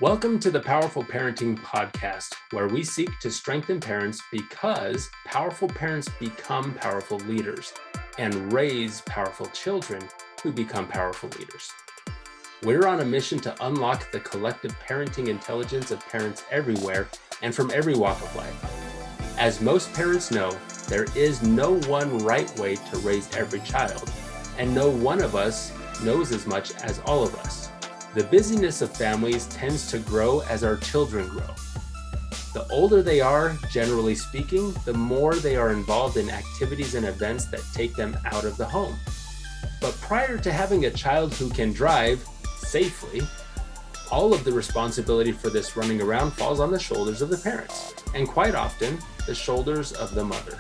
Welcome to the Powerful Parenting Podcast, where we seek to strengthen parents because powerful parents become powerful leaders and raise powerful children who become powerful leaders. We're on a mission to unlock the collective parenting intelligence of parents everywhere and from every walk of life. As most parents know, there is no one right way to raise every child, and no one of us knows as much as all of us. The busyness of families tends to grow as our children grow. The older they are, generally speaking, the more they are involved in activities and events that take them out of the home. But prior to having a child who can drive safely, all of the responsibility for this running around falls on the shoulders of the parents, and quite often, the shoulders of the mother.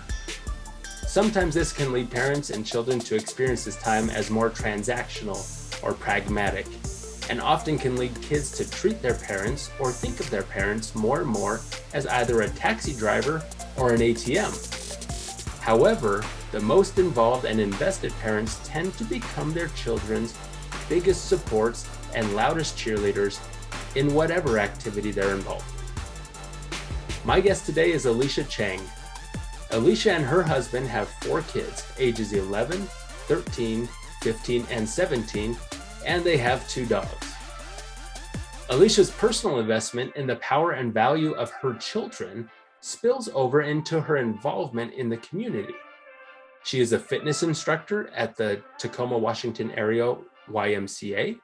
Sometimes this can lead parents and children to experience this time as more transactional or pragmatic, and often can lead kids to treat their parents or think of their parents more and more as either a taxi driver or an ATM. However, the most involved and invested parents tend to become their children's biggest supports and loudest cheerleaders in whatever activity they're involved. My guest today is Alisha Chang. Alisha and her husband have 4 kids, ages 11, 13, 15, and 17, and they have 2 dogs. Alisha's personal investment in the power and value of her children spills over into her involvement in the community. She is a fitness instructor at the Tacoma, Washington area YMCA,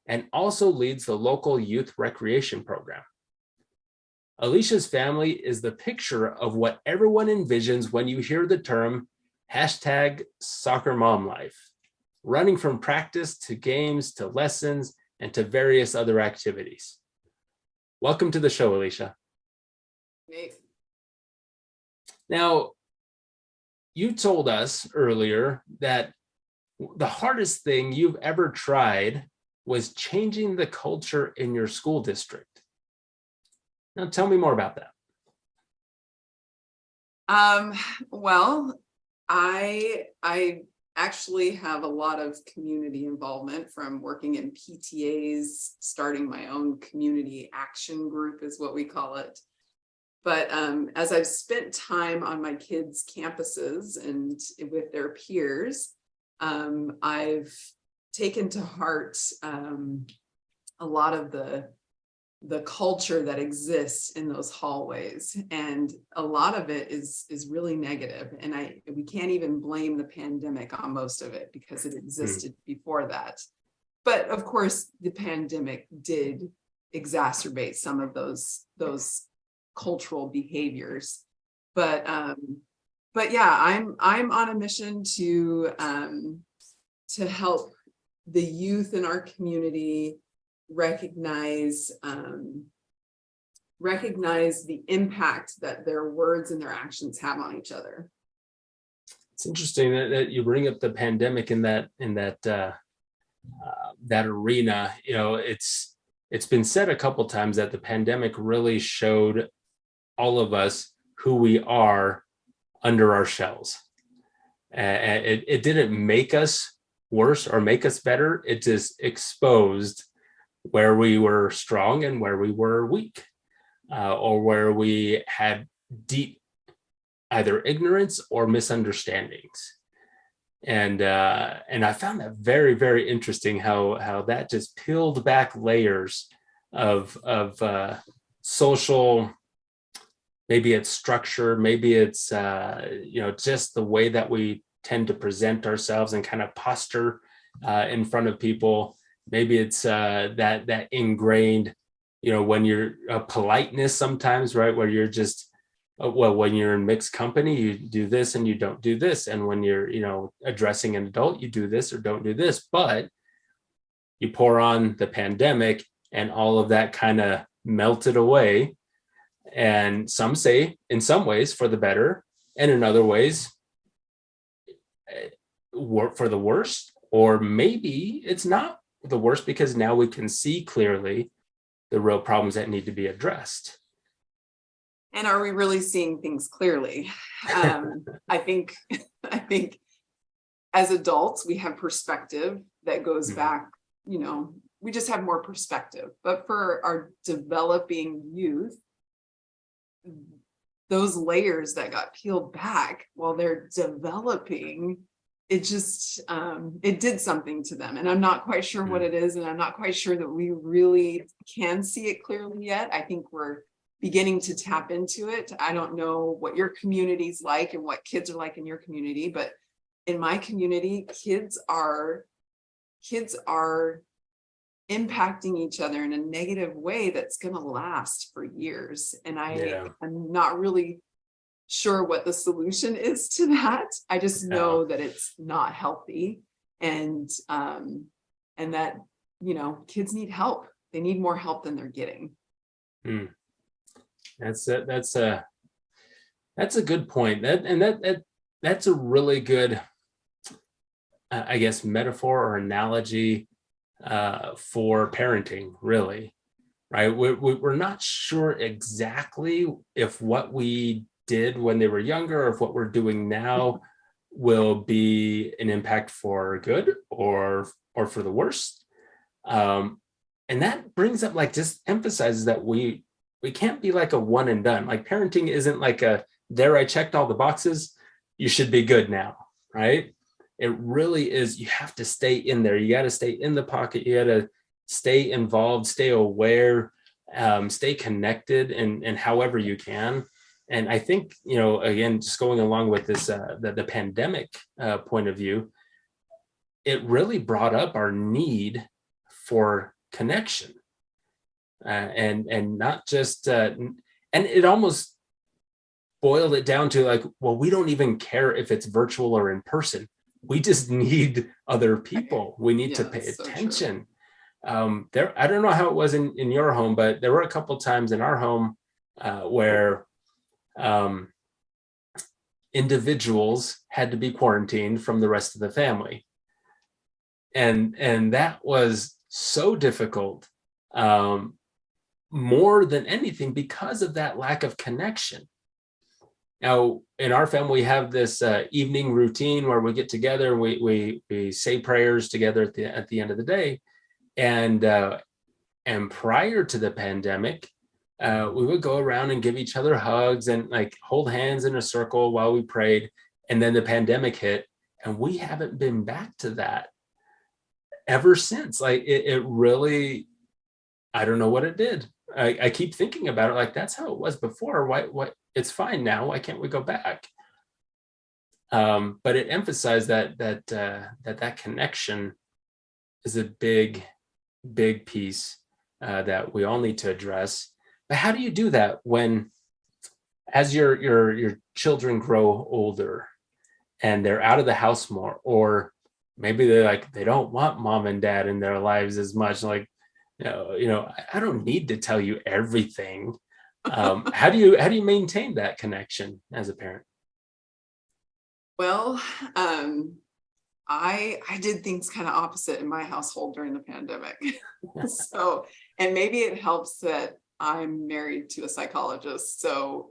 and also leads the local youth recreation program. Alisha's family is the picture of what everyone envisions when you hear the term #SoccerMomLife, running from practice to games to lessons and to various other activities. Welcome to the show, Alisha. Hey. Now, you told us earlier that the hardest thing you've ever tried was changing the culture in your school district. Now, tell me more about that. Well, I actually have a lot of community involvement from working in PTAs, starting my own community action group is what we call it. But as I've spent time on my kids' campuses and with their peers, I've taken to heart a lot of the culture that exists in those hallways, and a lot of it is really negative, and we can't even blame the pandemic on most of it because it existed before that. But of course the pandemic did exacerbate some of those cultural behaviors. But yeah, I'm on a mission to help the youth in our community recognize the impact that their words and their actions have on each other. It's interesting that you bring up the pandemic in that arena. You know, it's been said a couple times that the pandemic really showed all of us who we are under our shells. And it didn't make us worse or make us better. It just exposed where we were strong and where we were weak, or where we had deep either ignorance or misunderstandings. And I found that very, very interesting how that just peeled back layers of social, maybe it's structure, maybe it's just the way that we tend to present ourselves and kind of posture in front of people. Maybe it's that ingrained, when you're politeness sometimes, right? Where you're just, when you're in mixed company, you do this and you don't do this. And when you're, addressing an adult, you do this or don't do this. But you pour on the pandemic and all of that kind of melted away. And some say in some ways for the better, and in other ways for the worst, or maybe it's not the worst because now we can see clearly the real problems that need to be addressed. And are we really seeing things clearly? I think as adults, we have perspective that goes back, we just have more perspective. But for our developing youth, those layers that got peeled back while they're developing, it just it did something to them. And I'm not quite sure what it is, and I'm not quite sure that we really can see it clearly yet. I think we're beginning to tap into it. I don't know what your community's like and what kids are like in your community, but in my community, kids are impacting each other in a negative way that's going to last for years. And I'm not really sure what the solution is to that. I just know that it's not healthy, and that, you know, kids need help. They need more help than they're getting. That's a good point. That's a really good, I guess, metaphor or analogy for parenting, really, right? We're not sure exactly if what we did when they were younger or if what we're doing now will be an impact for good or for the worst. And that brings up, like, just emphasizes that we can't be like a one and done. Like, parenting isn't like I checked all the boxes, you should be good now, right? It really is. You have to stay in there. You got to stay in the pocket. You got to stay involved, stay aware, stay connected, and however you can. And I think, you know, again, just going along with this, the pandemic point of view, it really brought up our need for connection, and not just, and it almost boiled it down to, like, well, we don't even care if it's virtual or in person. We just need other people. We need to pay attention. So I don't know how it was in your home, but there were a couple times in our home where individuals had to be quarantined from the rest of the family. And that was so difficult, more than anything, because of that lack of connection. Now, in our family, we have this evening routine where we get together and we say prayers together at the end of the day. And prior to the pandemic, we would go around and give each other hugs and, like, hold hands in a circle while we prayed. And then the pandemic hit, and we haven't been back to that ever since. Like, it really, I don't know what it did. I keep thinking about it, like, that's how it was before. Why it's fine now. Why can't we go back? But it emphasized that connection is a big piece that we all need to address. But how do you do that when, as your children grow older and they're out of the house more, or maybe they don't want mom and dad in their lives as much? Like, I don't need to tell you everything. How do you maintain that connection as a parent? Well, I did things kind of opposite in my household during the pandemic. So, and maybe it helps that I'm married to a psychologist, so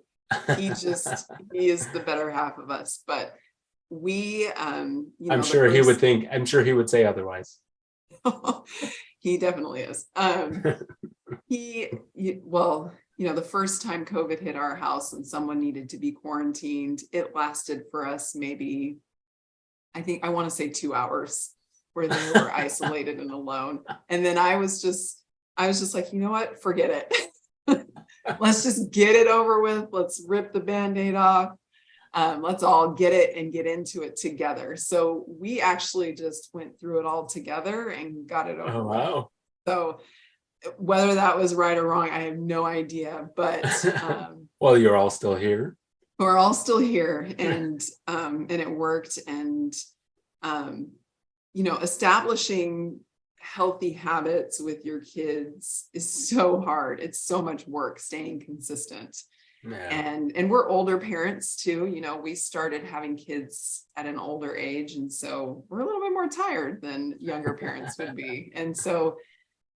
he is the better half of us. But we, I'm sure he would say otherwise. He definitely is. Well, the first time COVID hit our house and someone needed to be quarantined, it lasted for us maybe, I want to say 2 hours, where they were isolated and alone. And then I was just like, you know what, forget it. Let's just get it over with. Let's rip the Band-Aid off. Let's all get it and get into it together. So we actually just went through it all together and got it over. Oh, wow. So whether that was right or wrong, I have no idea. But well, you're all still here. We're all still here, and it worked. And establishing healthy habits with your kids is so hard. It's so much work staying consistent. Yeah. And we're older parents too. We started having kids at an older age, and so we're a little bit more tired than younger parents would be. And so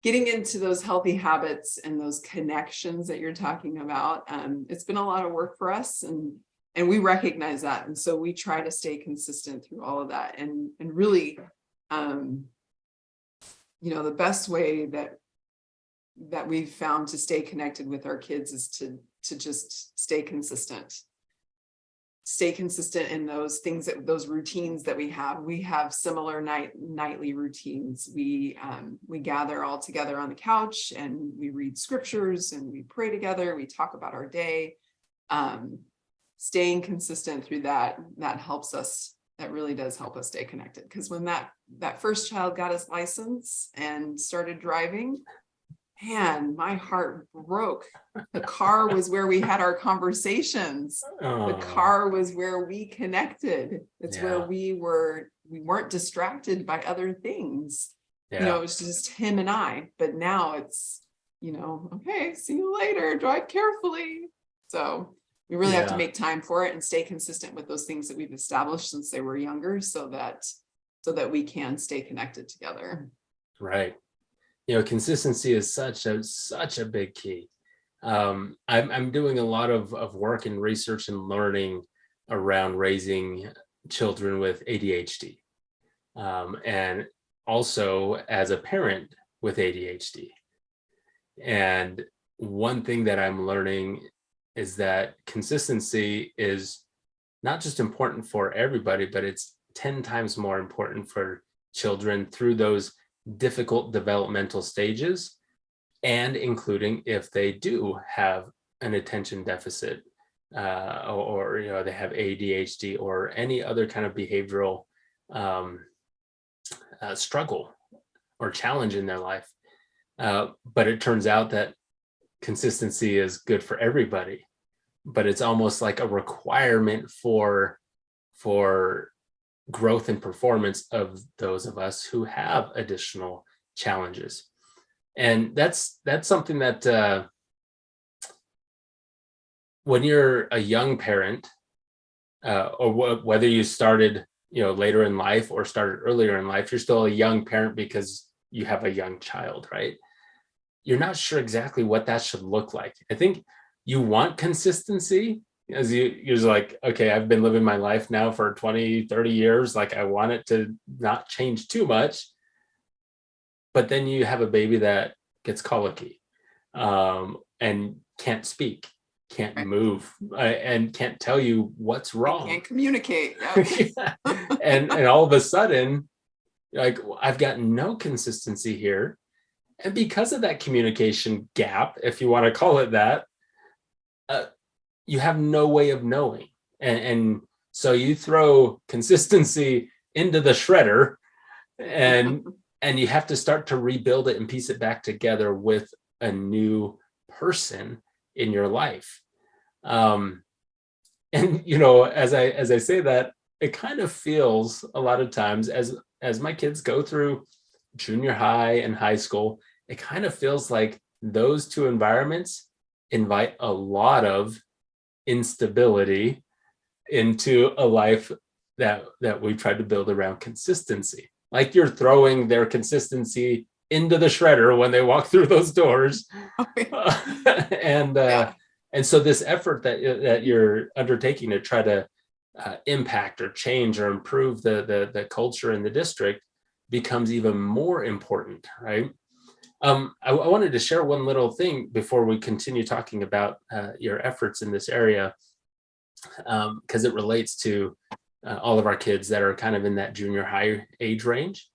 getting into those healthy habits and those connections that you're talking about, it's been a lot of work for us, and we recognize that. And so we try to stay consistent through all of that, and really the best way that we've found to stay connected with our kids is to just stay consistent in those things, those routines that we have. We have similar nightly routines. We gather all together on the couch and we read scriptures and we pray together. We talk about our day. Staying consistent through that helps us. That really does help us stay connected. Because when that first child got his license and started driving, man, my heart broke. The car was where we had our conversations. The car was where we connected. It's where we weren't distracted by other things. It was just him and I. But now it's, okay, see you later, drive carefully. So we really have to make time for it and stay consistent with those things that we've established since they were younger, so that we can stay connected together. Right. Consistency is such a big key. I'm doing a lot of work and research and learning around raising children with ADHD, and also as a parent with ADHD. And one thing that I'm learning is that consistency is not just important for everybody, but it's 10 times more important for children through those difficult developmental stages, and including if they do have an attention deficit, or they have ADHD or any other kind of behavioral struggle or challenge in their life. But it turns out that consistency is good for everybody, but it's almost like a requirement for growth and performance of those of us who have additional challenges. And that's something that when you're a young parent, or whether you started later in life or started earlier in life, you're still a young parent because you have a young child, right? You're not sure exactly what that should look like. I think you want consistency, as you're like, okay, I've been living my life now for 20, 30 years. Like, I want it to not change too much. But then you have a baby that gets colicky, and can't speak, can't move, and can't tell you what's wrong. Can't communicate. and all of a sudden, like, I've got no consistency here. And because of that communication gap, if you want to call it that, you have no way of knowing. And so you throw consistency into the shredder, and you have to start to rebuild it and piece it back together with a new person in your life. And, as I say that, it kind of feels a lot of times as my kids go through junior high and high school, it kind of feels like those two environments invite a lot of instability into a life that we tried to build around consistency. Like, you're throwing their consistency into the shredder when they walk through those doors. And so this effort that you're undertaking to try to impact or change or improve the culture in the district becomes even more important, right? I wanted to share one little thing before we continue talking about your efforts in this area, because it relates to all of our kids that are kind of in that junior high age range.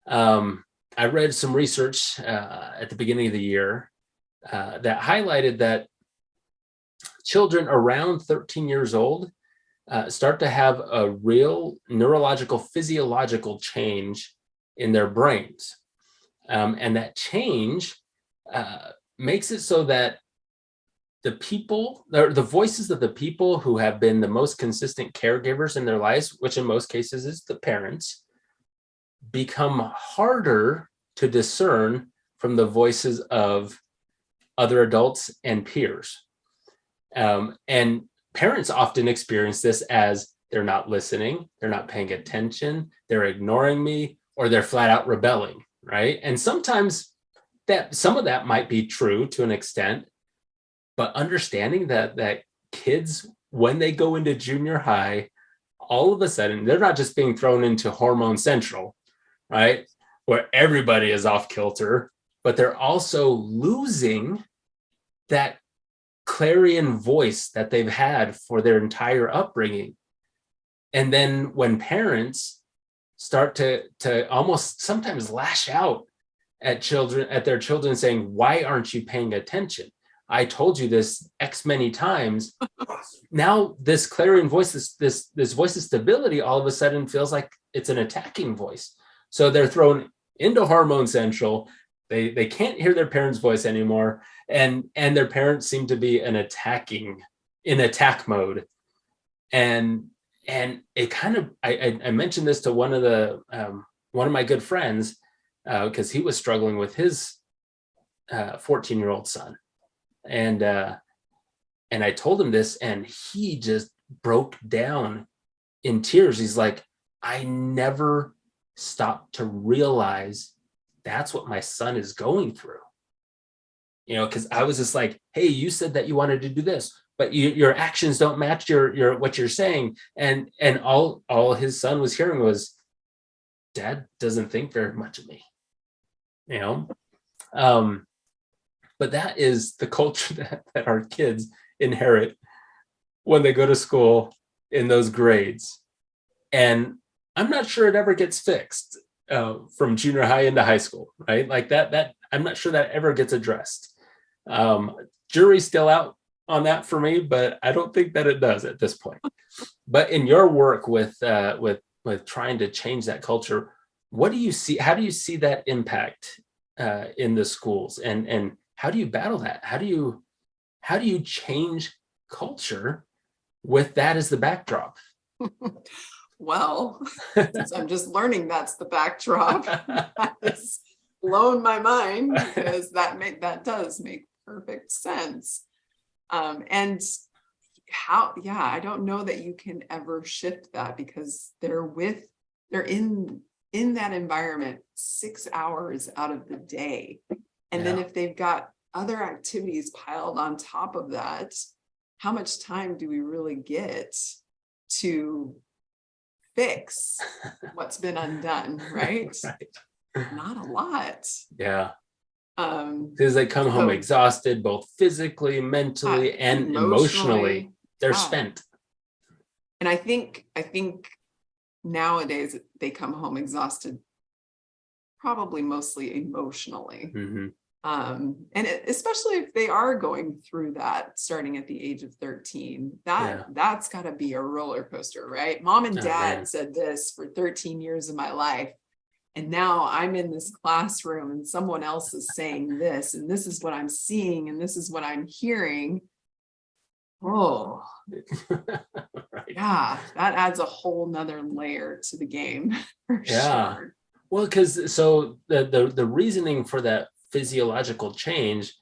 I read some research at the beginning of the year that highlighted that children around 13 years old start to have a real neurological, physiological change in their brains. And that change makes it so that the voices of the people who have been the most consistent caregivers in their lives, which in most cases is the parents, become harder to discern from the voices of other adults and peers. And parents often experience this as they're not listening, they're not paying attention, they're ignoring me, or they're flat out rebelling, right? And sometimes some of that might be true to an extent, but understanding that kids, when they go into junior high, all of a sudden, they're not just being thrown into hormone central, right? where everybody is off kilter, but they're also losing that clarion voice that they've had for their entire upbringing. And then when parents start to almost sometimes lash out at their children saying, why aren't you paying attention? I told you this X many times. Now this clarion voice, this voice of stability, all of a sudden feels like it's an attacking voice. So they're thrown into hormone central. They can't hear their parents' voice anymore. And their parents seem to be in attack mode. And it kind of, I mentioned this to one of my good friends, because he was struggling with his 14-year-old son. And I told him this, and he just broke down in tears. He's like, I never stopped to realize that's what my son is going through. Because I was just like, hey, you said that you wanted to do this, but your actions don't match your what you're saying. And all his son was hearing was, Dad doesn't think very much of me. But that is the culture that our kids inherit when they go to school in those grades. And I'm not sure it ever gets fixed from junior high into high school, right? Like that I'm not sure that ever gets addressed. Jury's still out on that for me, but I don't think that it does at this point. But in your work with trying to change that culture, what do you see? How do you see that impact in the schools, and how do you battle that? How do you change culture with that as the backdrop? Well, since I'm just learning that's the backdrop, that has blown my mind, because that does make perfect sense. And how, I don't know that you can ever shift that, because they're in that environment 6 hours out of the day. And then if they've got other activities piled on top of that, how much time do we really get to fix what's been undone, right? Right. Not a lot. Yeah. Because they come home exhausted, both physically, mentally, and emotionally. They're spent. And I think nowadays they come home exhausted, probably mostly emotionally. Mm-hmm. And especially if they are going through that starting at the age of 13, that's got to be a roller coaster, right? Mom and dad said this for 13 years of my life, and now I'm in this classroom and someone else is saying this, and this is what I'm seeing, and this is what I'm hearing. Oh, right. Yeah, that adds a whole nother layer to the game for sure. Well, because the reasoning for that physiological change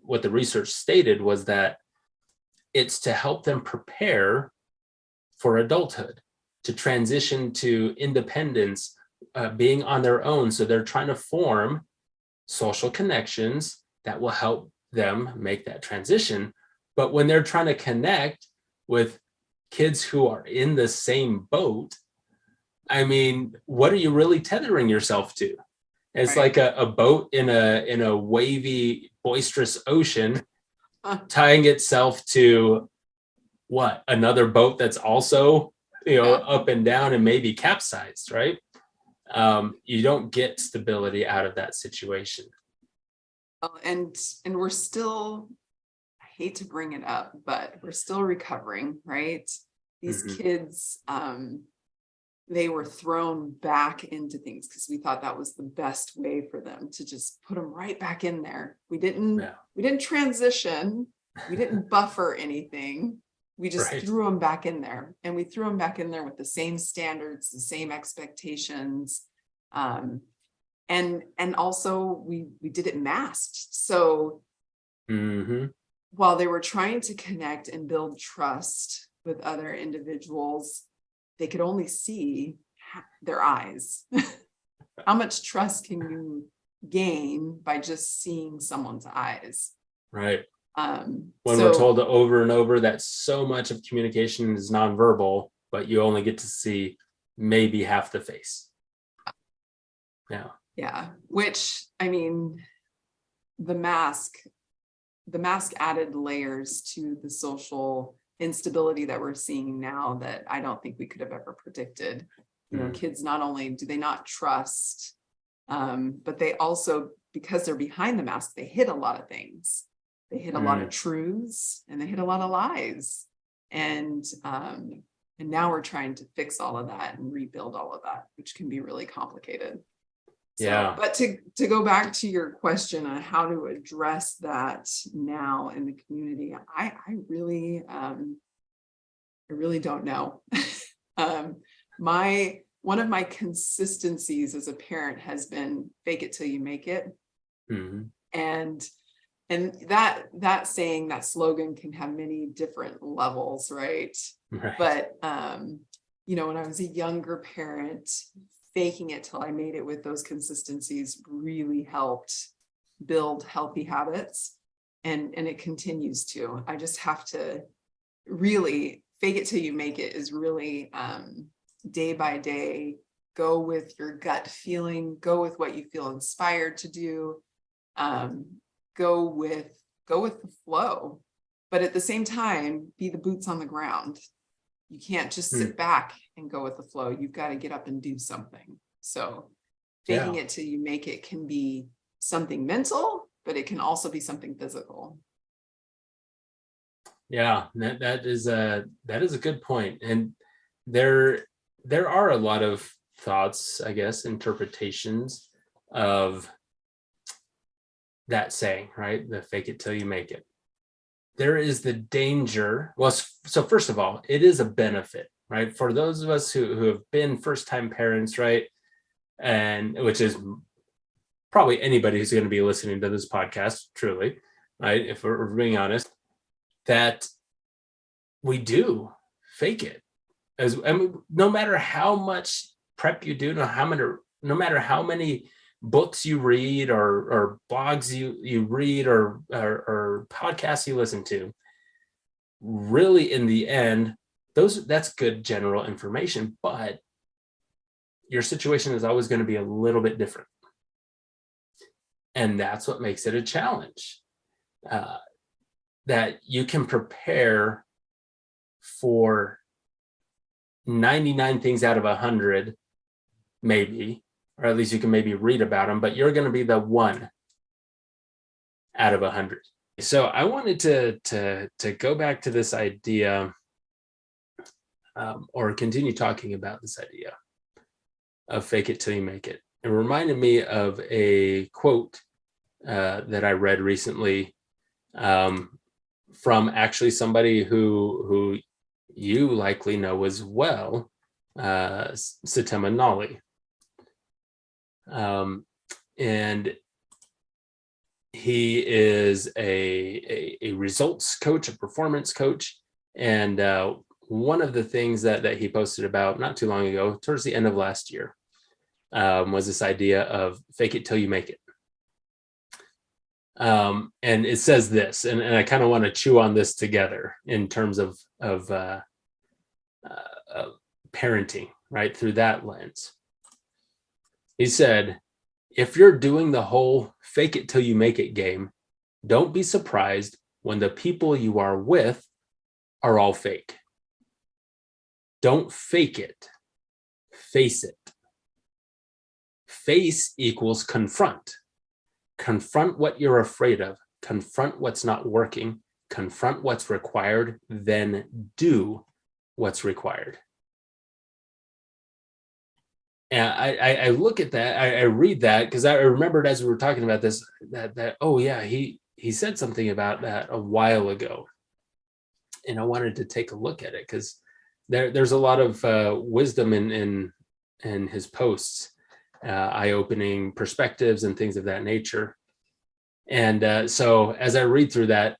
what the research stated was that it's to help them prepare for adulthood, to transition to independence, being on their own. So they're trying to form social connections that will help them make that transition. But when they're trying to connect with kids who are in the same boat, I mean, what are you really tethering yourself to? It's like a boat in a wavy, boisterous ocean, tying itself to what? Another boat that's also, up and down and maybe capsized, right? You don't get stability out of that situation. And we're still, I hate to bring it up, but we're still recovering, right? These kids, they were thrown back into things because we thought that was the best way for them to just put them right back in there. We didn't transition. We didn't buffer anything. We just threw them back in there, and we threw them back in there with the same standards, the same expectations. And also we did it masked. So while they were trying to connect and build trust with other individuals, they could only see their eyes. How much trust can you gain by just seeing someone's eyes? Right. When we're told over and over that so much of communication is nonverbal, but you only get to see maybe half the face. Yeah. Yeah. Which, I mean, the mask added layers to the social instability that we're seeing now that I don't think we could have ever predicted. Kids, not only do they not trust, but they also, because they're behind the mask, they hid a lot of things. They hid a lot of truths and they hid a lot of lies. And now we're trying to fix all of that and rebuild all of that, which can be really complicated. Yeah. But to go back to your question on how to address that now in the community, I really don't know. One of my consistencies as a parent has been fake it till you make it. Mm-hmm. And that saying, that slogan can have many different levels, right? But when I was a younger parent, faking it till I made it with those consistencies really helped build healthy habits. And it continues to. I just have to really fake it till you make it is really day by day, go with your gut feeling, go with what you feel inspired to do, go with the flow, but at the same time, be the boots on the ground. You can't just sit back and go with the flow. You've got to get up and do something. So faking it till you make it can be something mental, but it can also be something physical. Yeah, that is a good point. And there are a lot of thoughts, I guess, interpretations of that saying, right? The fake it till you make it. There is the danger. Well, so first of all, it is a benefit, right? For those of us who have been first-time parents, right? And which is probably anybody who's going to be listening to this podcast, truly, right? If we're being honest, that we do fake it. No matter how much prep you do, no matter how many books you read or blogs you read or podcasts you listen to, really in the end, that's good general information, but your situation is always going to be a little bit different. And that's what makes it a challenge, that you can prepare for 99 things out of 100, maybe, or at least you can maybe read about them, but you're going to be the one out of 100. So I wanted to go back to this idea, or continue talking about this idea of fake it till you make it. It reminded me of a quote that I read recently from actually somebody who you likely know as well, Satema Nali. And he is a results coach, a performance coach. And one of the things that he posted about not too long ago, towards the end of last year, was this idea of fake it till you make it. And it says this, and I kind of want to chew on this together in terms of parenting, right, through that lens. He said, if you're doing the whole fake it till you make it game, don't be surprised when the people you are with are all fake. Don't fake it. Face it. Face equals confront. Confront what you're afraid of. Confront what's not working. Confront what's required. Then do what's required. And I look at that, I read that because I remembered as we were talking about this, that oh yeah, he said something about that a while ago. And I wanted to take a look at it because there's a lot of wisdom in his posts, eye-opening perspectives and things of that nature. And so as I read through that,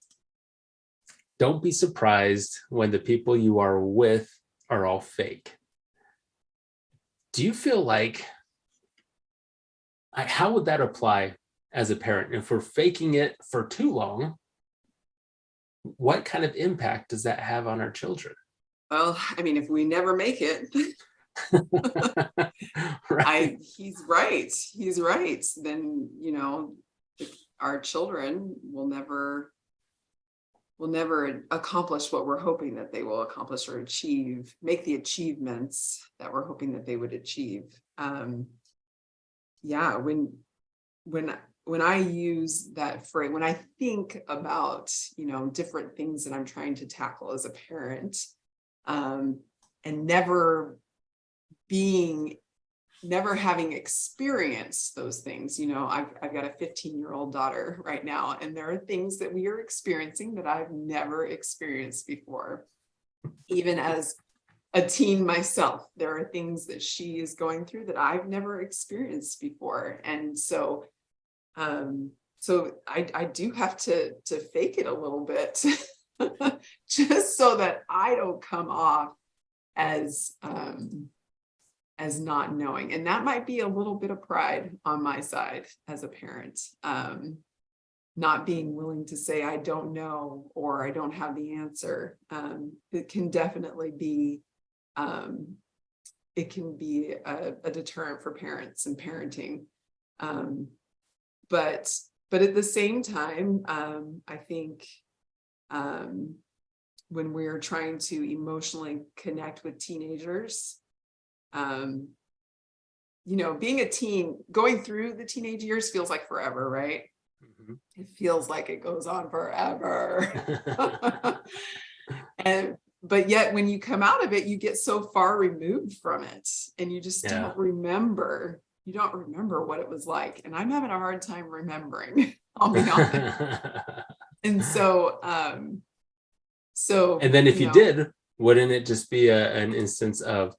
don't be surprised when the people you are with are all fake. Do you feel like, how would that apply as a parent? If we're faking it for too long, what kind of impact does that have on our children? Well, I mean, if we never make it, Right. He's right. He's right. Then, our children will never accomplish what we're hoping that they will accomplish or achieve, make the achievements that we're hoping that they would achieve. Yeah, when I use that phrase, when I think about, different things that I'm trying to tackle as a parent, and never having experienced those things. I've got a 15-year-old daughter right now, and there are things that we are experiencing that I've never experienced before. Even as a teen myself, there are things that she is going through that I've never experienced before. And so I do have to fake it a little bit just so that I don't come off as not knowing. And that might be a little bit of pride on my side as a parent, not being willing to say, I don't know, or I don't have the answer. It can definitely be, it can be a deterrent for parents and parenting. But at the same time, I think when we're trying to emotionally connect with teenagers, being a teen, going through the teenage years feels like forever, right? Mm-hmm. It feels like it goes on forever. But yet when you come out of it, you get so far removed from it, and you just don't remember. You don't remember what it was like. And I'm having a hard time remembering, I'll be honest. And so, and then if you did, wouldn't it just be an instance of,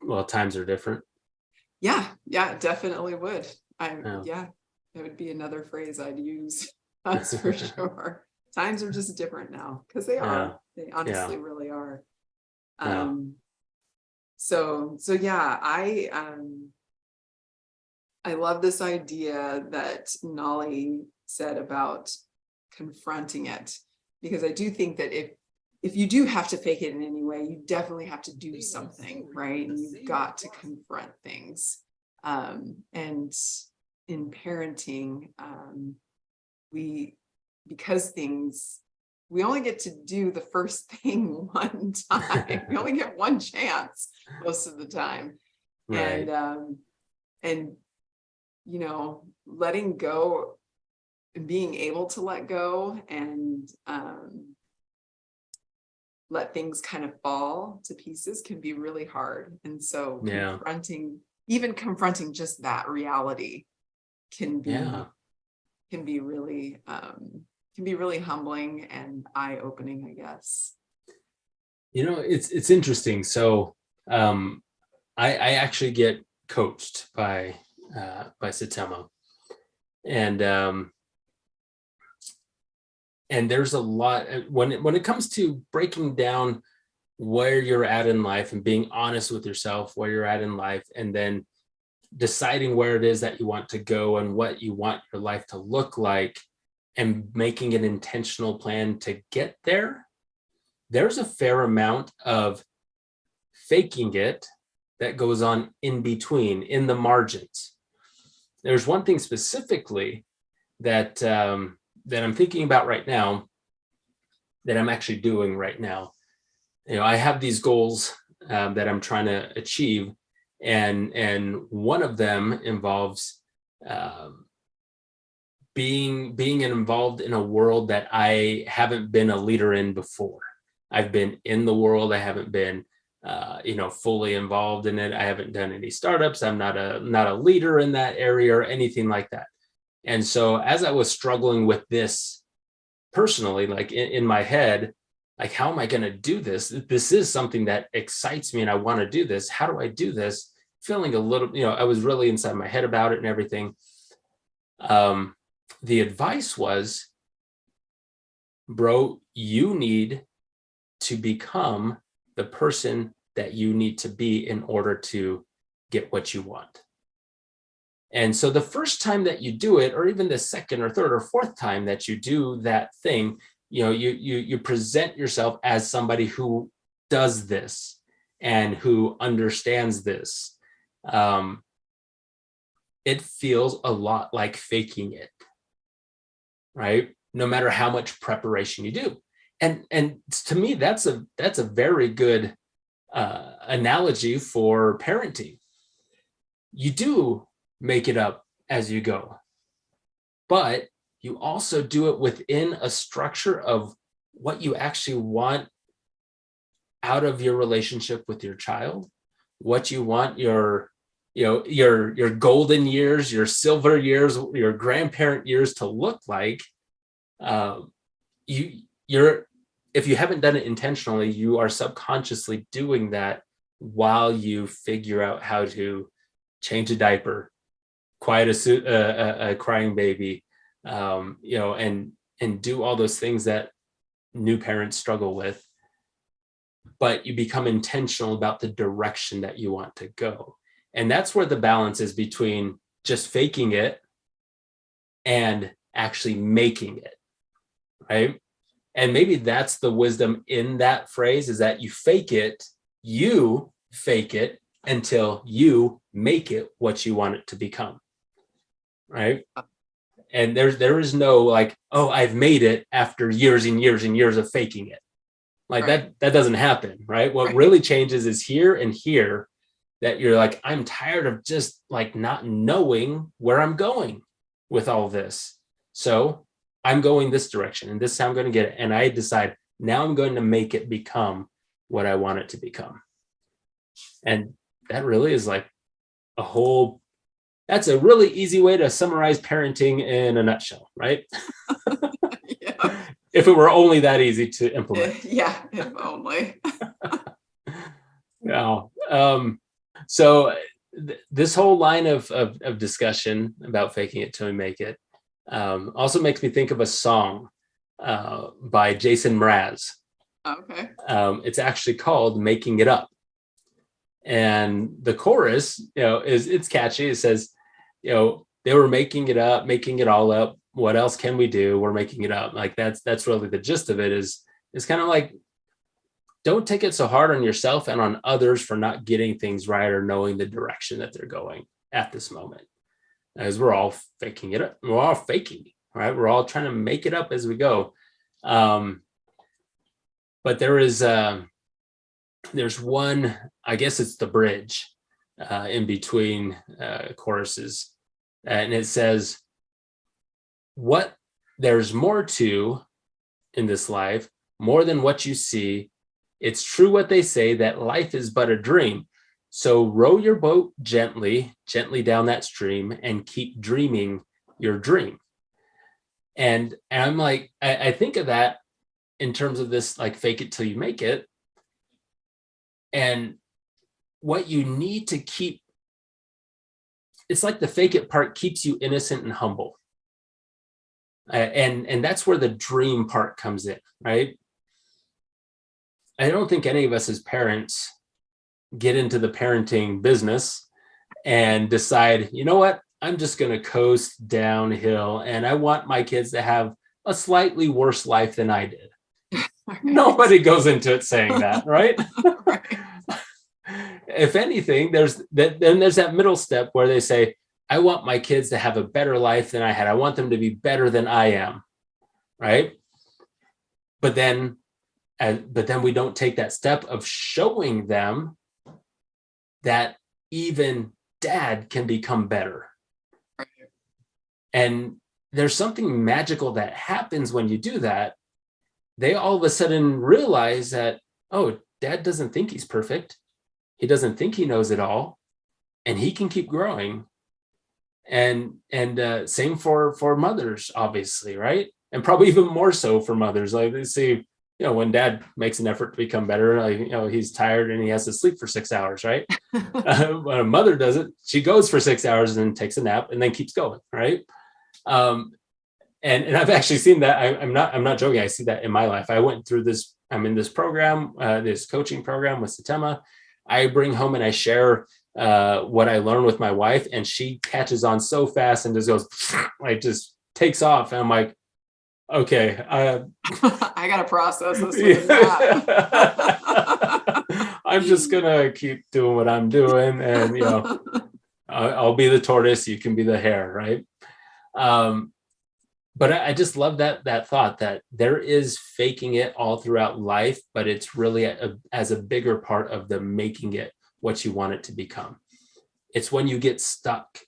well, times are different? Yeah, it definitely would. That would be another phrase I'd use. That's for sure. Times are just different now, because they are. They honestly really are. So yeah, I love this idea that Nolly said about confronting it, because I do think that if you do have to fake it in any way, you definitely have to do something, right? And you've got to confront things. And in parenting, we only get to do the first thing one time. We only get one chance most of the time. Right. And letting go, being able to let go and let things kind of fall to pieces can be really hard. And so confronting just that reality can be really humbling and eye-opening, I guess. It's interesting. So I actually get coached by Tacoma, and there's a lot when it comes to breaking down where you're at in life and being honest with yourself, where you're at in life, and then deciding where it is that you want to go and what you want your life to look like, and making an intentional plan to get there. There's a fair amount of faking it that goes on in between, in the margins. There's one thing specifically that I'm thinking about right now, that I'm actually doing right now. I have these goals that I'm trying to achieve, and one of them involves being involved in a world that I haven't been a leader in before. I've been in the world. I haven't been fully involved in it. I haven't done any startups. I'm not a leader in that area or anything like that. And so as I was struggling with this personally, like in my head, like, how am I going to do this? This is something that excites me and I want to do this. How do I do this? Feeling a little, I was really inside my head about it and everything. The advice was, bro, you need to become the person that you need to be in order to get what you want. And so the first time that you do it, or even the second or third or fourth time that you do that thing, you present yourself as somebody who does this. and who understands this, it feels a lot like faking it, right? No matter how much preparation you do. And to me, that's a very good analogy for parenting. You do make it up as you go, but you also do it within a structure of what you actually want out of your relationship with your child, what you want your golden years, your silver years, your grandparent years to look like. If you haven't done it intentionally, you are subconsciously doing that while you figure out how to change a diaper, quiet a crying baby, and do all those things that new parents struggle with. But you become intentional about the direction that you want to go. And that's where the balance is between just faking it and actually making it, right? And maybe that's the wisdom in that phrase, is that you fake it until you make it what you want it to become, right? And there is no like, oh, I've made it after years and years and years of faking it. Like that doesn't happen, right? What really changes is here and here, that you're like, I'm tired of just like not knowing where I'm going with all this. So I'm going this direction, and this is how I'm going to get it. And I decide now I'm going to make it become what I want it to become. And that really is like that's a really easy way to summarize parenting in a nutshell, right? Yeah. If it were only that easy to implement. Yeah, if only. No. So this whole line of discussion about faking it till we make it also makes me think of a song by Jason Mraz. Okay. It's actually called "Making It Up," and the chorus, it's catchy. It says, they were making it up, making it all up. What else can we do? We're making it up. Like that's really the gist of it. Is kind of like, don't take it so hard on yourself and on others for not getting things right or knowing the direction that they're going at this moment. As we're all faking it up. We're all faking, right? We're all trying to make it up as we go. But there's one, I guess it's the bridge in between choruses. And it says, what there's more to in this life, more than what you see. It's true what they say, that life is but a dream. So row your boat gently down that stream and keep dreaming your dream. And I'm like, I think of that in terms of this, like, fake it till you make it. And what you need to keep, it's like the fake it part keeps you innocent and humble. And that's where the dream part comes in, right? I don't think any of us as parents get into the parenting business and decide, you know what, I'm just going to coast downhill and I want my kids to have a slightly worse life than I did. Right. Nobody goes into it saying that, right? Right. If anything, there's that middle step where they say, I want my kids to have a better life than I had. I want them to be better than I am, right? But then we don't take that step of showing them that even dad can become better. Right. And there's something magical that happens when you do that. They all of a sudden realize that, oh, dad doesn't think he's perfect. He doesn't think he knows it all, and he can keep growing. And same for mothers, obviously, right? And probably even more so for mothers. Like, they see, when dad makes an effort to become better, like, he's tired and he has to sleep for 6 hours, right? When a mother does it, she goes for 6 hours and then takes a nap and then keeps going, right? And I've actually seen that. I'm not joking. I see that in my life. I went through this. I'm in this program, this coaching program with Tacoma. I bring home and I share what I learned with my wife, and she catches on so fast and just goes, like, just takes off. And I'm like, okay, I gotta process this. Yeah. I'm just gonna keep doing what I'm doing, and I'll be the tortoise, you can be the hare, right? But I just love that thought that there is faking it all throughout life, but it's really as a bigger part of the making it what you want it to become. It's when you get stuck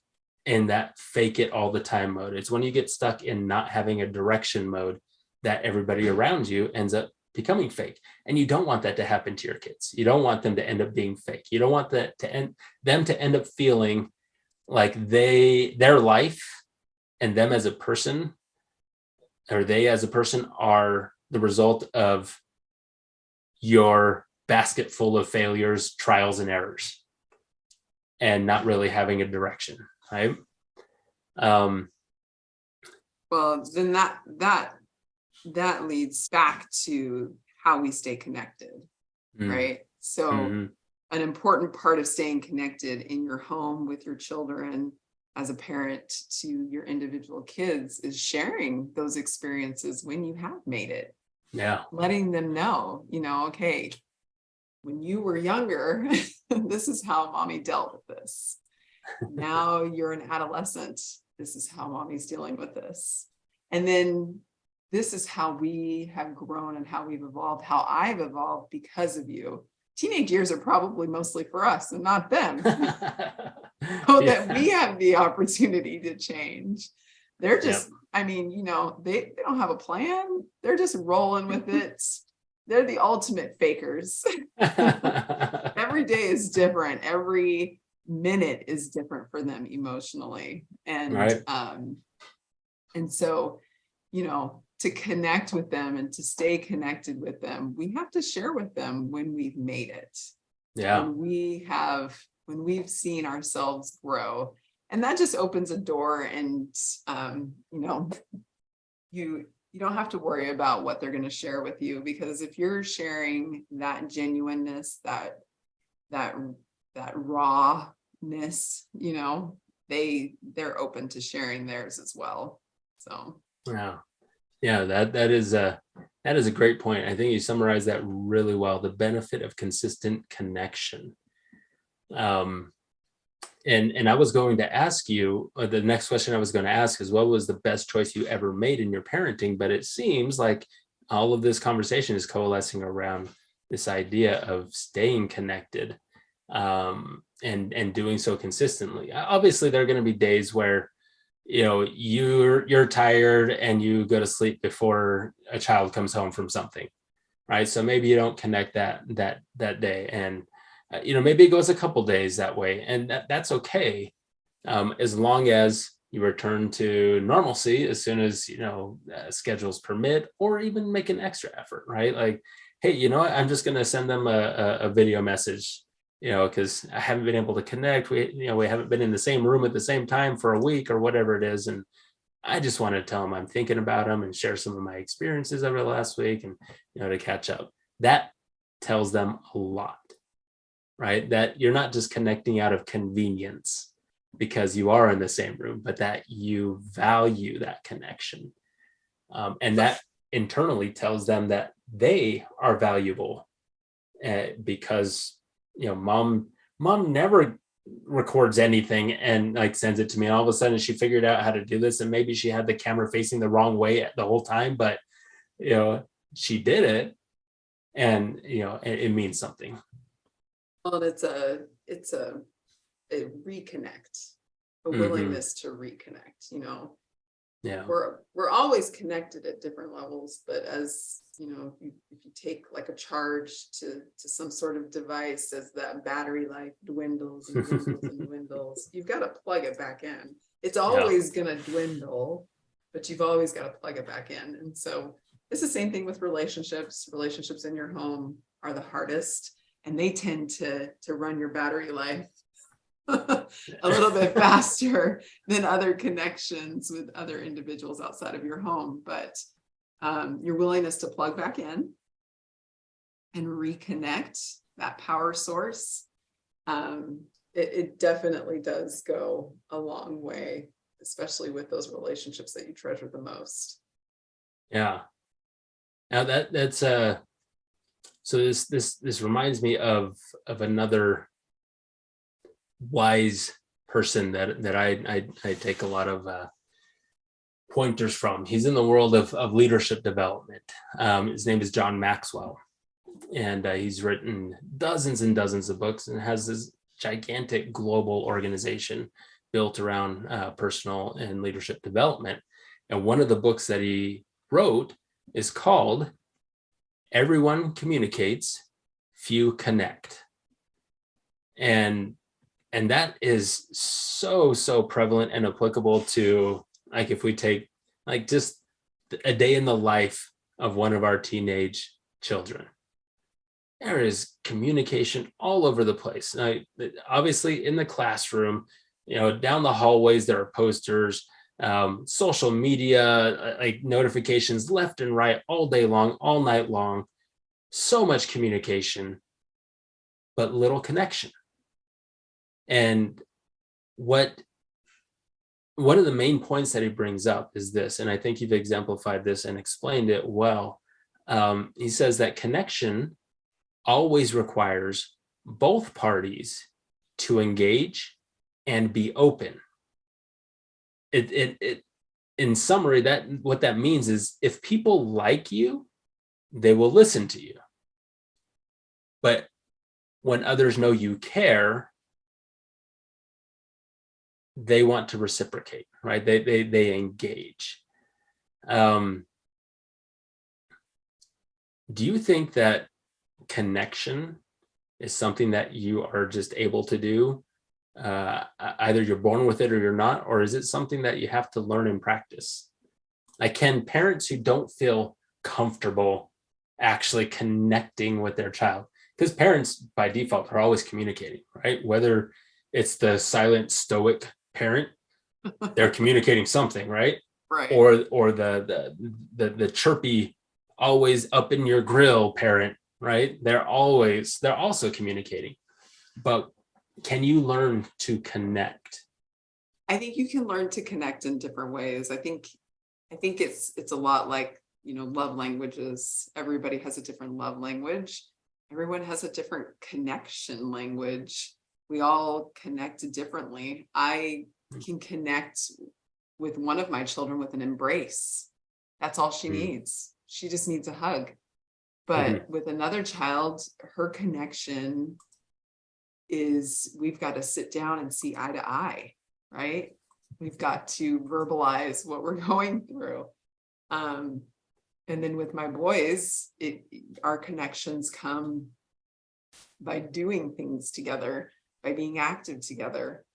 in that fake it all the time mode. It's when you get stuck in not having a direction mode that everybody around you ends up becoming fake. And you don't want that to happen to your kids. You don't want them to end up being fake. You don't want them to end up feeling like their life and them as a person, or they as a person, are the result of your basket full of failures, trials, and errors, and not really having a direction, right? Well, then that leads back to how we stay connected, right? So an important part of staying connected in your home with your children as a parent to your individual kids is sharing those experiences when you have made it. Yeah. Letting them know, okay, when you were younger, this is how mommy dealt with this. Now you're an adolescent. This is how mommy's dealing with this. And then this is how we have grown and how we've evolved, how I've evolved because of you. Teenage years are probably mostly for us and not them. So that we have the opportunity to change. They're just, they don't have a plan. They're just rolling with it. They're the ultimate fakers. Every day is different. Every minute is different for them emotionally. And, right. And so, to connect with them and to stay connected with them, we have to share with them when we've made it. Yeah. When we've seen ourselves grow, and that just opens a door, and you don't have to worry about what they're going to share with you, because if you're sharing that genuineness, that rawness, they're open to sharing theirs as well. So yeah, that is a great point. I think you summarized that really well. The benefit of consistent connection. And I was going to ask you, the next question I was going to ask is, what was the best choice you ever made in your parenting? But it seems like all of this conversation is coalescing around this idea of staying connected, and doing so consistently. Obviously, there are going to be days where you're tired and you go to sleep before a child comes home from something, right? So maybe you don't connect that day, and maybe it goes a couple days that way, and that's okay, as long as you return to normalcy as soon as schedules permit, or even make an extra effort, right? Like, hey, I'm just going to send them a video message, because I haven't been able to connect. We haven't been in the same room at the same time for a week or whatever it is, and I just want to tell them I'm thinking about them and share some of my experiences over the last week, and to catch up. That tells them a lot. Right? That you're not just connecting out of convenience because you are in the same room, but that you value that connection. And that internally tells them that they are valuable, because, mom never records anything and like sends it to me. And all of a sudden she figured out how to do this, and maybe she had the camera facing the wrong way the whole time, but, she did it, and, it means something. Well, it's a reconnect, a willingness to reconnect. Yeah. We're always connected at different levels, but as if you take like a charge to some sort of device, as that battery life dwindles and dwindles and dwindles, you've got to plug it back in. It's always going to dwindle, but you've always got to plug it back in. And so it's the same thing with relationships. Relationships in your home are the hardest, and they tend to run your battery life a little bit faster than other connections with other individuals outside of your home. But your willingness to plug back in and reconnect that power source, it definitely does go a long way, especially with those relationships that you treasure the most. Yeah. Now that's So this reminds me of another wise person that I take a lot of pointers from. He's in the world of leadership development. His name is John Maxwell, and he's written dozens and dozens of books and has this gigantic global organization built around personal and leadership development. And one of the books that he wrote is called Everyone Communicates, Few Connect. And that is so prevalent and applicable to, like, if we take like just a day in the life of one of our teenage children. There is communication all over the place. Now, obviously in the classroom, down the hallways, there are posters, social media, like notifications left and right all day long, all night long. So much communication, but little connection. And one of the main points that he brings up is this, and I think you've exemplified this and explained it well. He says that connection always requires both parties to engage and be open. It in summary, that what that means is if people like you, they will listen to you. But when others know you care, they want to reciprocate, right? They engage. Do you think that connection is something that you are just able to do? Either you're born with it or you're not, or is it something that you have to learn and practice? Like, can parents who don't feel comfortable actually connecting with their child, because parents by default are always communicating, right? Whether it's the silent stoic parent, they're communicating something, right? Right. Or the chirpy, always up in your grill parent, right? They're also communicating. But can you learn to connect? I think you can learn to connect in different ways. I think it's a lot like, love languages. Everybody has a different love language. Everyone has a different connection language. We all connect differently. I can connect with one of my children with an embrace. That's all she needs. She just needs a hug. But with another child, her connection is we've got to sit down and see eye to eye, right? We've got to verbalize what we're going through. And then with my boys, our connections come by doing things together, by being active together.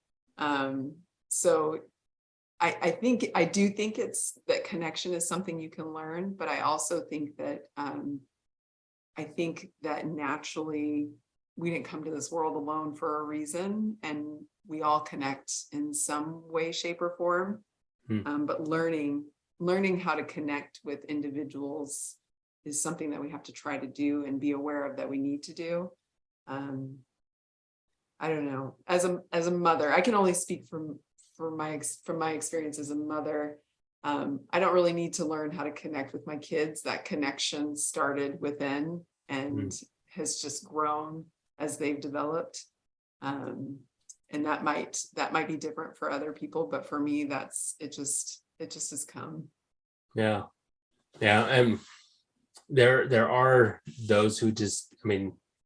So I do think it's that connection is something you can learn, but I also think that I think that naturally we didn't come to this world alone for a reason, and we all connect in some way, shape, or form. But learning how to connect with individuals is something that we have to try to do and be aware of that we need to do. I don't know. As a mother, I can only speak from my experience as a mother. I don't really need to learn how to connect with my kids. That connection started within and has just grown as they've developed. And that might be different for other people, but for me, it just has come. Yeah. And there are those who just,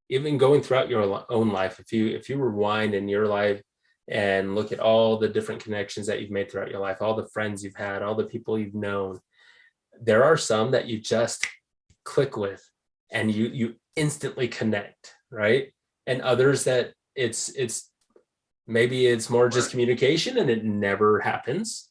even going throughout your own life, if you rewind in your life and look at all the different connections that you've made throughout your life, all the friends you've had, all the people you've known, there are some that you just click with and you instantly connect, right? And others that it's maybe it's more just communication and it never happens.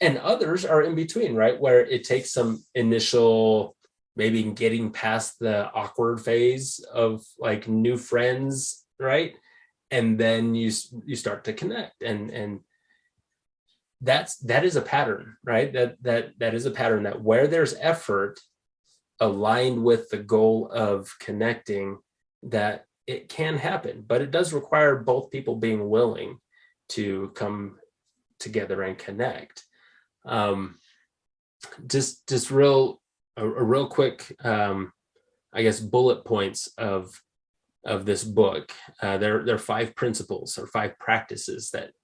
And others are in between, right? Where it takes some initial, maybe getting past the awkward phase of like new friends, right? And then you start to connect, and that is a pattern, right? That is a pattern, that where there's effort aligned with the goal of connecting, that it can happen, but it does require both people being willing to come together and connect. Just a real quick I guess, bullet points of this book. There are 5 principles or 5 practices that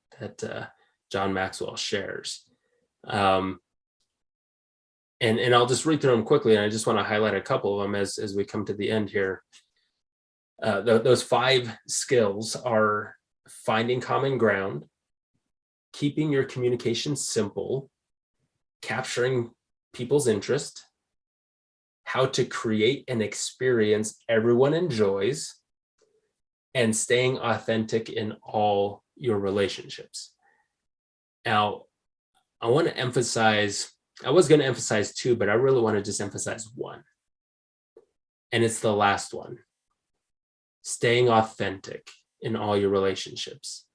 John Maxwell shares. And I'll just read through them quickly, and I just want to highlight a couple of them as we come to the end here. Those 5 skills are finding common ground, keeping your communication simple, capturing people's interest, how to create an experience everyone enjoys, and staying authentic in all your relationships. Now, I want to emphasize, I was going to emphasize 2, but I really want to just emphasize 1. And it's the last one: staying authentic in all your relationships.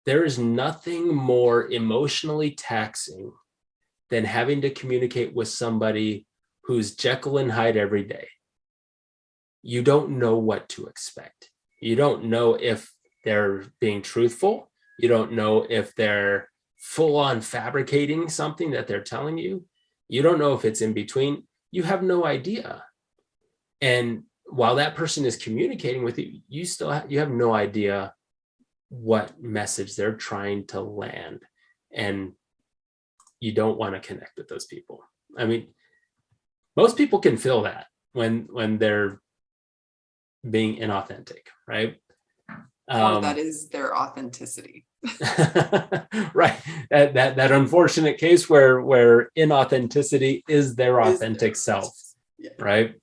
There is nothing more emotionally taxing than having to communicate with somebody who's Jekyll and Hyde every day. You don't know what to expect. You don't know if they're being truthful. You don't know if they're full on fabricating something that they're telling you. You don't know if it's in between. You have no idea. And while that person is communicating with you, you have no idea what message they're trying to land. And you don't want to connect with those people. I mean, most people can feel that when they're being inauthentic, right? That is their authenticity. Right. That unfortunate case where inauthenticity is their authentic self, yeah. Right?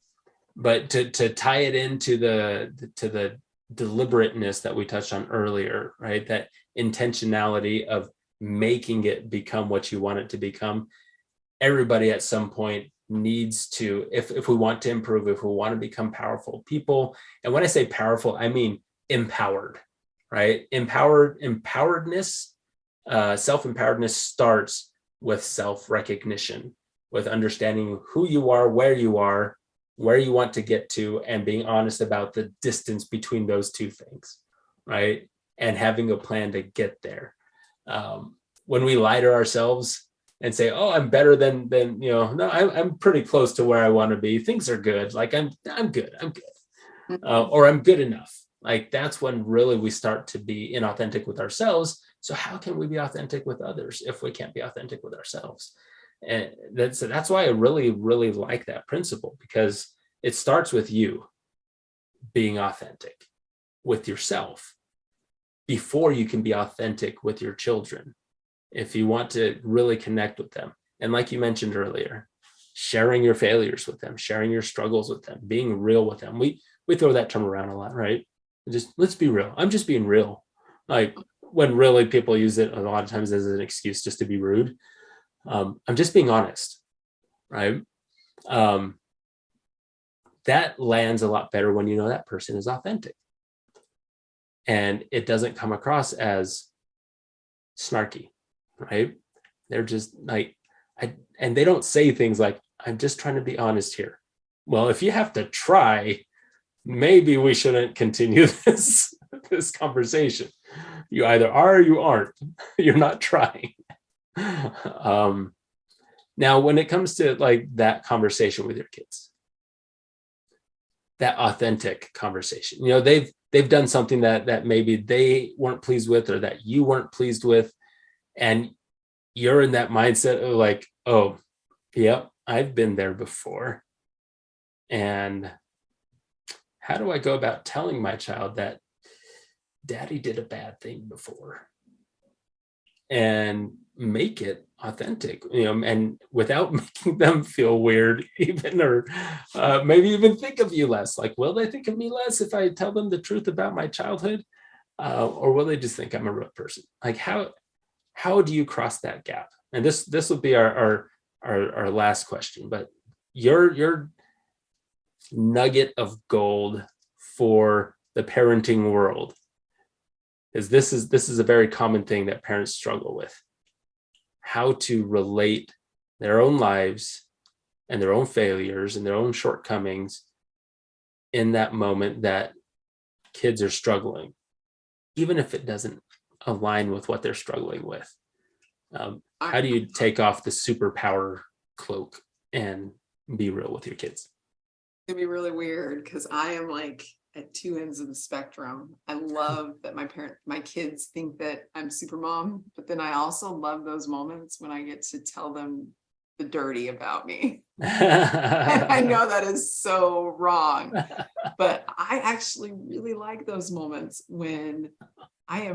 But to tie it into the deliberateness that we touched on earlier, right? That intentionality of making it become what you want it to become. Everybody at some point needs to, if we want to improve, if we want to become powerful people. And when I say powerful, I mean empowered, right? Empoweredness, self-empoweredness starts with self-recognition, with understanding who you are, where you want to get to, and being honest about the distance between those 2 things, right? And having a plan to get there. When we lie to ourselves and say, "Oh, I'm better than no, I'm pretty close to where I want to be. Things are good. Like I'm good. Or I'm good enough." Like that's when really we start to be inauthentic with ourselves. So how can we be authentic with others if we can't be authentic with ourselves? And that's why I really, really like that principle, because it starts with you being authentic with yourself before you can be authentic with your children. If you want to really connect with them. And like you mentioned earlier, sharing your failures with them, sharing your struggles with them, being real with them. We throw that term around a lot, right? Just let's be real. I'm just being real. Like when really people use it a lot of times as an excuse just to be rude. I'm just being honest, right? That lands a lot better when you know that person is authentic. And it doesn't come across as snarky, right? They're just like, and they don't say things like, "I'm just trying to be honest here." Well, if you have to try, maybe we shouldn't continue this conversation. You either are or you aren't. You're not trying. Now, when it comes to like that conversation with your kids, that authentic conversation, they've done something that maybe they weren't pleased with, or that you weren't pleased with, and you're in that mindset of like, "Oh, yep, I've been there before. And how do I go about telling my child that daddy did a bad thing before?" And make it authentic, and without making them feel weird, even, or maybe even think of you less. Like, will they think of me less if I tell them the truth about my childhood? Or will they just think I'm a real person? Like, how do you cross that gap? And this will be our last question, but your nugget of gold for the parenting world is this is a very common thing that parents struggle with: how to relate their own lives and their own failures and their own shortcomings in that moment that kids are struggling, even if it doesn't align with what they're struggling with. How do you take off the superpower cloak and be real with your kids? It'd be really weird because I am like at two ends of the spectrum. I love that my kids think that I'm super mom, but then I also love those moments when I get to tell them the dirty about me. And I know that is so wrong, but I actually really like those moments when I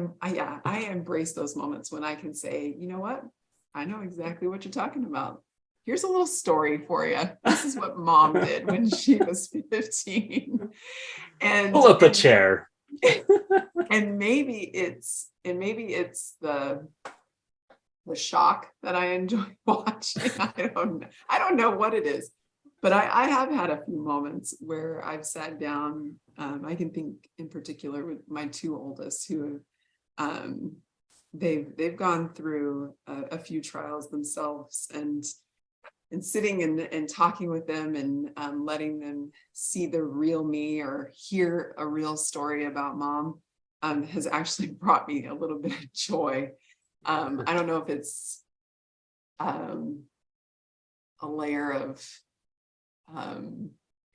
embrace those moments when I can say, you know what? I know exactly what you're talking about. Here's a little story for you. This is what mom did when she was 15. And Pull up a chair. and maybe it's the shock that I enjoy watching. I don't know what it is, but I have had a few moments where I've sat down. I can think in particular with my two oldest who they've gone through a few trials themselves, and sitting and talking with them and letting them see the real me or hear a real story about mom has actually brought me a little bit of joy. I don't know if it's a layer of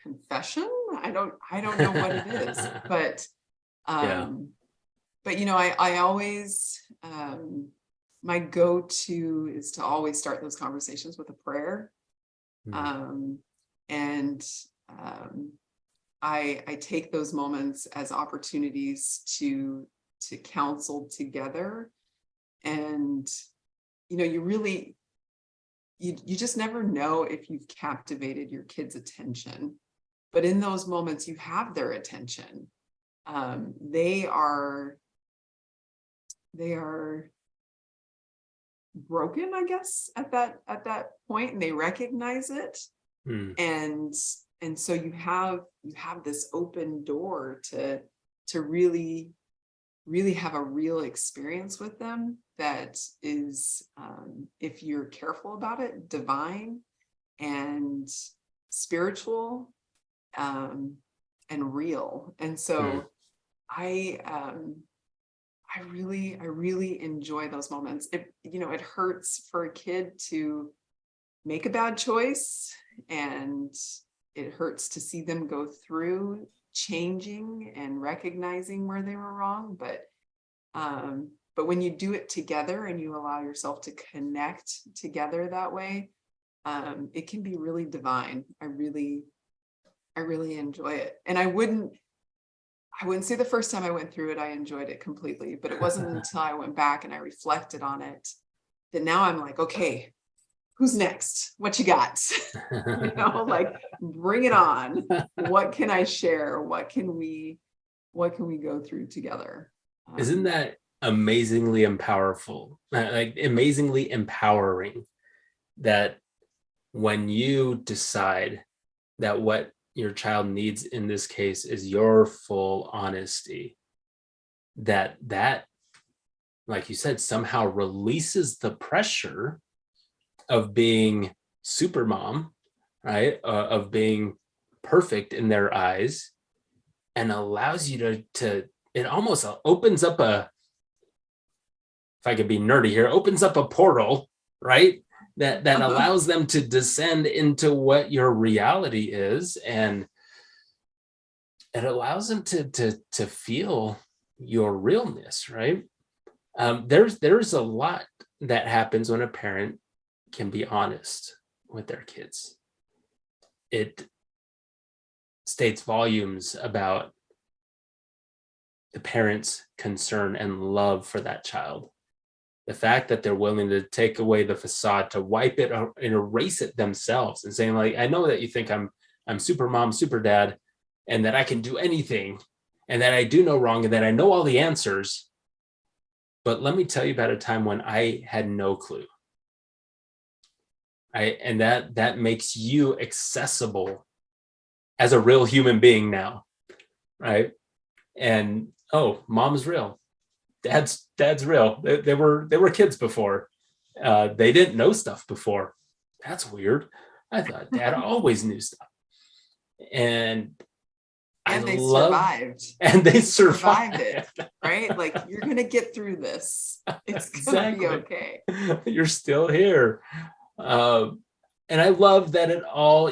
confession. I don't know what it is, but Yeah. but I always my go-to is to always start those conversations with a prayer. And I take those moments as opportunities to counsel together. And you just never know if you've captivated your kids' attention, but in those moments you have their attention. They are broken, I guess, at that point, and they recognize it. And so you have this open door to really have a real experience with them that is, if you're careful about it, divine and spiritual, and real. And so I really enjoy those moments. It hurts for a kid to make a bad choice, and it hurts to see them go through changing and recognizing where they were wrong. But when you do it together and you allow yourself to connect together that way, it can be really divine. I really enjoy it. And I wouldn't say the first time I went through it, I enjoyed it completely, but it wasn't until I went back and I reflected on it that now I'm like, okay, who's next? What you got? Like, bring it on. What can I share? What can we go through together? Isn't that amazingly powerful? Like amazingly empowering, that when you decide that what your child needs in this case is your full honesty, that like you said, somehow releases the pressure of being super mom, right? Of being perfect in their eyes, and allows you to it almost opens up if I could be nerdy here, opens up a portal, right? That allows them to descend into what your reality is, and it allows them to feel your realness, right? There's a lot that happens when a parent can be honest with their kids. It states volumes about the parent's concern and love for that child. The fact that they're willing to take away the facade, to wipe it and erase it themselves, and saying, like, I know that you think I'm super mom, super dad, and that I can do anything, and that I do no wrong, and that I know all the answers. But let me tell you about a time when I had no clue. And that makes you accessible as a real human being now, right? And mom's real, dad's real. They were kids before. They didn't know stuff before. That's weird. I thought dad always knew stuff. And they survived. And they survived it, right? Like, you're gonna get through this. It's gonna be okay. You're still here. And I love that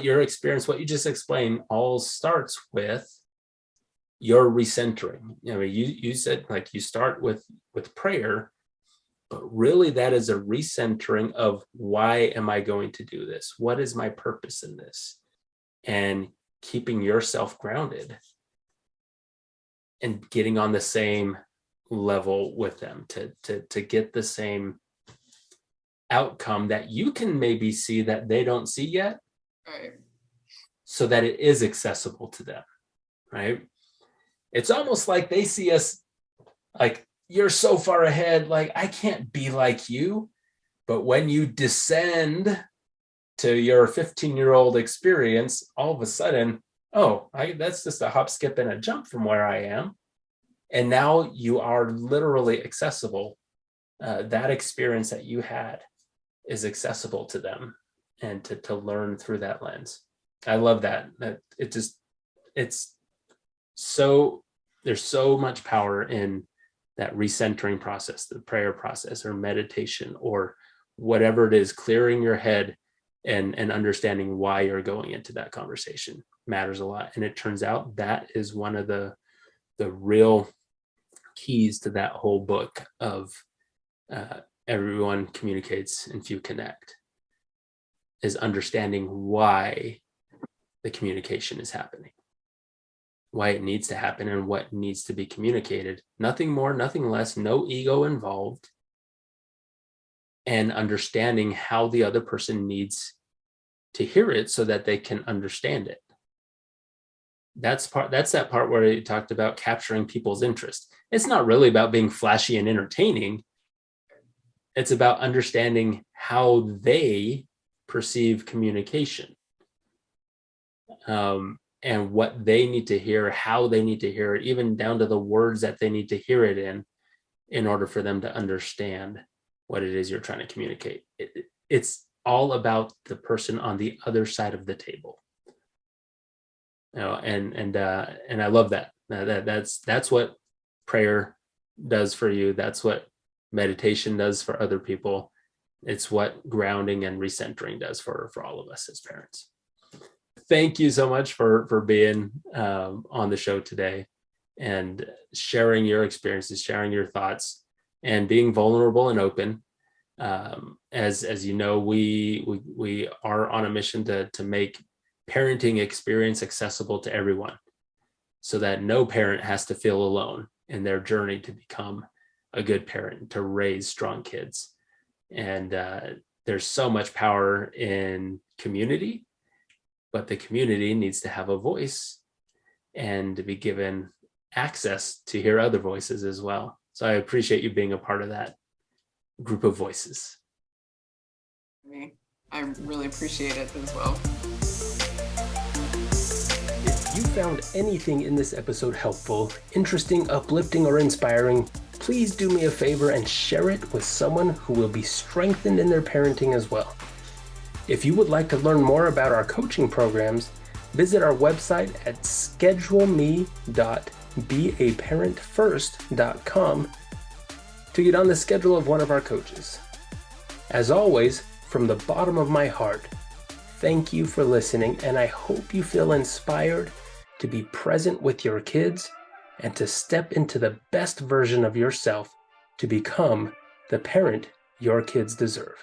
your experience, what you just explained, all starts with your recentering. You said like you start with prayer, but really that is a recentering of why am I going to do this? What is my purpose in this? And keeping yourself grounded and getting on the same level with them to get the same outcome that you can maybe see that they don't see yet, Right. so that it is accessible to them, right? It's almost like they see us like, you're so far ahead, like I can't be like you. But when you descend to your 15-year-old experience, all of a sudden, that's just a hop, skip, and a jump from where I am. And now you are literally accessible. That experience that you had is accessible to them, and to learn through that lens. I love that. There's so much power in that recentering process, the prayer process or meditation or whatever it is, clearing your head and understanding why you're going into that conversation matters a lot. And it turns out that is one of the real keys to that whole book of everyone communicates and few connect, is understanding why the communication is happening, why it needs to happen, and what needs to be communicated. Nothing more, nothing less, no ego involved, and understanding how the other person needs to hear it so that they can understand it. That's that part where you talked about capturing people's interest. It's not really about being flashy and entertaining. It's about understanding how they perceive communication, and what they need to hear, how they need to hear it, even down to the words that they need to hear it in order for them to understand what it is you're trying to communicate. It's all about the person on the other side of the table. And I love that. That's what prayer does for you. That's what meditation does for other people. It's what grounding and recentering does for all of us as parents. Thank you so much for being on the show today and sharing your experiences, sharing your thoughts, and being vulnerable and open. As you know, we are on a mission to make parenting experience accessible to everyone, so that no parent has to feel alone in their journey to become a good parent, to raise strong kids. And there's so much power in community, but the community needs to have a voice and to be given access to hear other voices as well. So I appreciate you being a part of that group of voices. I really appreciate it as well. If you found anything in this episode helpful, interesting, uplifting, or inspiring, please do me a favor and share it with someone who will be strengthened in their parenting as well. If you would like to learn more about our coaching programs, visit our website at scheduleme.beaparentfirst.com to get on the schedule of one of our coaches. As always, from the bottom of my heart, thank you for listening, and I hope you feel inspired to be present with your kids and to step into the best version of yourself to become the parent your kids deserve.